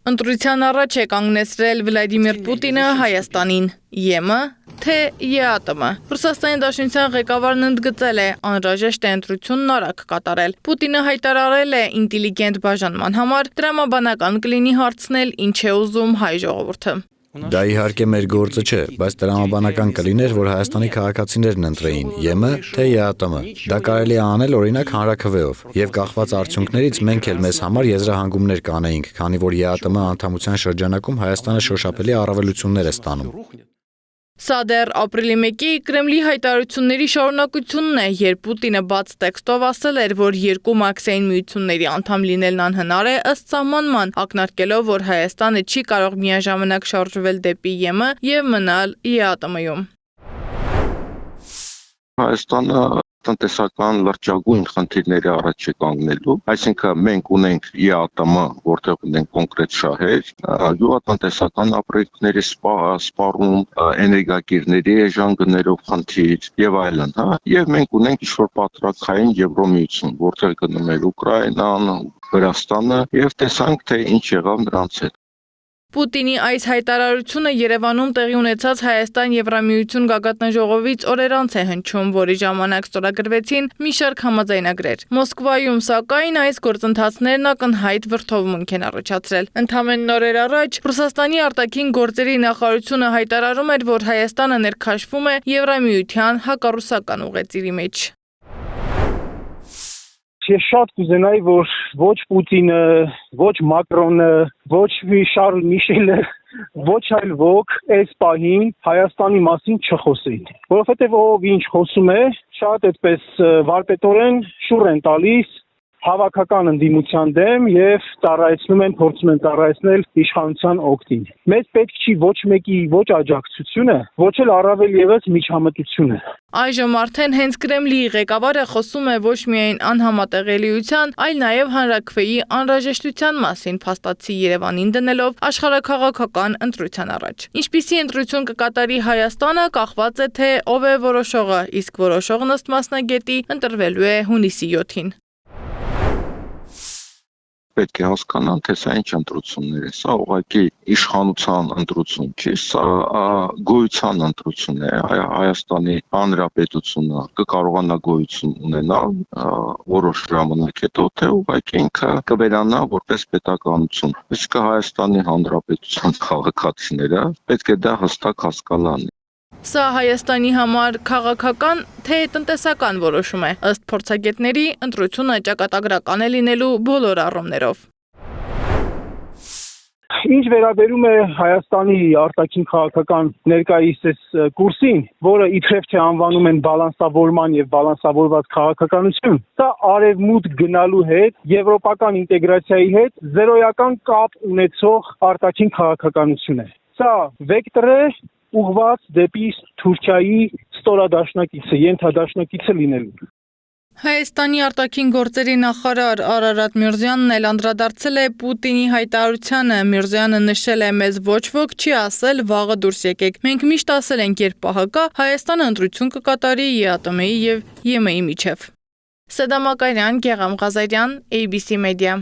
Ընտրության առաջ է կանգնեցրել Վլադիմիր Պուտինը Հայաստանին, ԵՄ, թե ԵԱՏՄ։ Ռուսաստանի Դաշնության ղեկավարն ընդգծել է, անհրաժեշտ է ընտրությունն արագ կատարել։ Պուտինը հայտարարել է ինտելիգենտ բաժանման համար, տրամաբանական կլինի հարցնել, ինչ է ուզում հայ ժողովուրդը։ Դա իհարկե մեր գործը չէ, բայց տրամաբանական կլիներ, որ Հայաստանի քաղաքացիներն ընտրեին, ԵՄ թե ԵԱՏՄ։ Դա կարելի է անել օրինակ հանրաքվեով, եւ կախված արդյունքներից մենք էլ մեզ համար եզրահանգումներ կանեինք, քանի որ ԵԱՏՄ անդամության շրջանակում Հայաստանը շոշափելի առավելություններ է ստանում։ Սա դեռ ապրիլի 1-ի Կրեմլի հայտարարությունների շարունակությունն է, երբ Պուտինը բաց տեքստով ասել էր, որ երկու մաքսային միությունների անդամ լինելն անհնար է ըստ սահմանման, ակնարկելով, որ Հայաստանը չի կարող միաժամանակ շարժվել դեպի ԵՄ եւ մնալ ԵԱՏՄ-ում։ Հայաստանը տնտեսական լրջագույն խնդիրների առաջ է կանգնելու, այսինքն մենք ունենք ԵԱՏՄ, որտեղ ունենք կոնկրետ շահեր, գյուղատնտեսական ապրանքների սպառում, էներգակիրների էժան գներով խնդիր եւ այլն, եւ մենք ունենք ինչ-որ պատրաստային Եվրոմիություն, որտեղ գնում էր Ուկրաինան, Վրաստանը եւ տեսանք, թե ինչ եղավ նրանց հետ։ Պուտինի այս հայտարարությունը Երևանում տեղի ունեցած Հայաստան-Եվրամիություն գագաթնաժողովից օրեր անց է հնչում, որի ժամանակ ստորագրվեցին մի շարք համաձայնագրեր։ Մոսկվայում, սակայն, այս գործընթացներն ակնհայտ վրդովմունք են առաջացրել։ Ընդամենը օրեր առաջ Ռուսաստանի արտաքին գործերի նախարարությունը հայտարարում էր, որ Հայաստանը ներքաշվում է Եվրամիության հակառուսական ուղեծիրի մեջ։ Ես շատ կուզենայի, որ ոչ Պուտինը, ոչ Մակրոնը, ոչ Շարլ Միշելը, ոչ այլ ոք այս պահին Հայաստանի մասին չխոսեին, որովհետև ով ինչ խոսում է, շատ այդպես վարպետորեն շուռ են տալիս հավաքական ընդդիմության դեմ եւ ծառայեցնում են, փորձում են ծառայեցնել իշխանության օգտին։ Մեզ պետք չի ոչ մեկի ոչ աջակցությունը, ոչ էլ առավել եւս միջամտությունը։ Այժմ արդեն հենց Կրեմլի ղեկավարը խոսում է ոչ միայն անհամատեղելիության, այլ նաև հանրաքվեի անհրաժեշտության մասին, փաստացի Երևանին դնելով աշխարհաքաղաքական ընտրության առաջ։ Ինչպիսի ընտրություն կկատարի Հայաստանը, կախված է թե ով է որոշողը, իսկ որոշողն ըստ մասնագետի ընտրվելու է հունիսի 7-ին։ Պետք է հասկանան, թե սա ինչ ընտրություններ է, սա ուղղակի իշխանության ընտրություն չի, սա գոյության ընտրություն է, Հայաստանի Հանրապետությունը կկարողանա գոյություն ունենալ որոշ ժամանակ հետո, թե ուղղակի ինքը կվերանա որպես պետականություն, իսկ Հայաստանի Հանրապետության քաղաքացիները պետք է դա հստակ հասկանան։ Սա Հայաստանի համար քաղաքական թե տնտեսական որոշում է, ըստ փորձագետների, ընտրությունը ճակատագրական է լինելու բոլոր առումներով։ Ինչ վերաբերում է Հայաստանի արտաքին քաղաքական ներկայիս կուրսին, որը իբրև թե անվանում են բալանսավորման եւ բալանսավորված քաղաքականություն, սա արևմուտք գնալու հետ, եվրոպական ինտեգրացիայի հետ զերոյական կապ ունեցող արտաքին քաղաքականություն է։ Սա վեկտոր է ուղղված դեպի Թուրքիայի ստորադաշնակիցը, ենթադաշնակիցը լինելու։ Հայաստանի արտաքին գործերի նախարար Արարատ Միրզյանն էլ անդրադարձել է Պուտինի հայտարարությանը։ Միրզյանը նշել է, մեզ ոչ ոք չի ասել վաղը դուրս եկեք։ Մենք միշտ ասել ենք, երբ պահը կա, Հայաստանը ընտրություն կկատարի ԵԱՏՄ-ի եւ ԵՄ-ի միջև։ Սեդա Մակարյան, Գեղամ Ղազարյան, ABC Media։